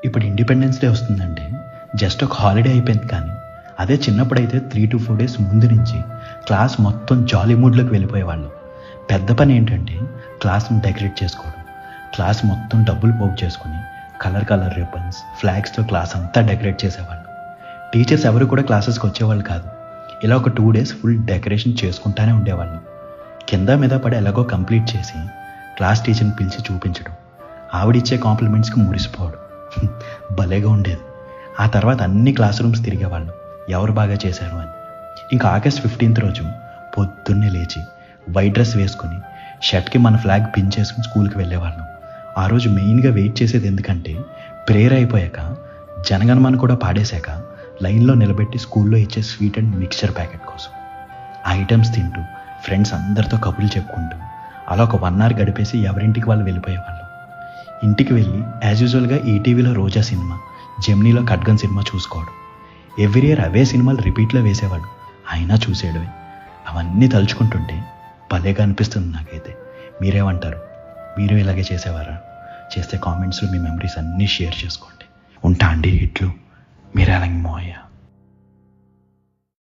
ఇప్పుడు independence day వస్తుందంటే just ఒక హాలిడే అయిపోయింది, కానీ అదే చిన్నప్పుడైతే 3 to 4 డేస్ ముందు నుంచి క్లాస్ మొత్తం జాలీ మూడ్లోకి వెళ్ళిపోయేవాళ్ళం. పెద్ద పని ఏంటంటే క్లాస్ని డెకరేట్ చేసుకోవడం. క్లాస్ మొత్తం డబ్బులు పోగు చేసుకుని కలర్ రిబ్బన్స్, ఫ్లాగ్స్తో క్లాస్ అంతా డెకరేట్ చేసేవాళ్ళు. టీచర్స్ ఎవరు కూడా క్లాసెస్కి వచ్చేవాళ్ళు కాదు. ఇలా ఒక 2 డేస్ ఫుల్ డెకరేషన్ చేసుకుంటానే ఉండేవాళ్ళం. కింద మీద పడి ఎలాగో కంప్లీట్ చేసి క్లాస్ టీచర్ని పిలిచి చూపించడం, ఆవిడిచ్చే కాంప్లిమెంట్స్కి మురిసిపోవడం భలేగా ఉండేది. ఆ తర్వాత అన్ని క్లాస్ రూమ్స్ తిరిగేవాళ్ళం, ఎవరు బాగా చేశారు అని. ఇంకా August 15th రోజు పొద్దున్నే లేచి వైట్ డ్రెస్ వేసుకుని షర్ట్కి మన ఫ్లాగ్ పిన్ చేసుకుని స్కూల్కి వెళ్ళేవాళ్ళం. ఆ రోజు మెయిన్గా వెయిట్ చేసేది ఎందుకంటే ప్రేయర్ అయిపోయాక జనగణమన కూడా పాడేశాక లైన్లో నిలబెట్టి స్కూల్లో ఇచ్చే స్వీట్ అండ్ మిక్చర్ ప్యాకెట్ కోసం. ఆ ఐటమ్స్ తింటూ ఫ్రెండ్స్ అందరితో కబుర్లు చెప్పుకుంటూ అలా ఒక 1 hour గడిపేసి ఎవరింటికి వాళ్ళు వెళ్ళిపోయేవాళ్ళం. ఇంటికి వెళ్ళి యాజ్ యూజువల్గా ఈటీవీలో రోజా సినిమా, జెమినీలో ఖడ్గన్ సినిమా చూసుకోవడం. ఎవ్రీ ఇయర్ అవే సినిమాలు రిపీట్లో వేసేవాడు, అయినా చూసేయడమే. అవన్నీ తలుచుకుంటుంటే భలేగా అనిపిస్తుంది నాకైతే. మీరేమంటారు? మీరు ఇలాగే చేసేవారా? చేస్తే కామెంట్స్లో మీ మెమరీస్ అన్నీ షేర్ చేసుకోండి. ఉంటా అండి. ఇట్లు మీరే అలాగే మోయ.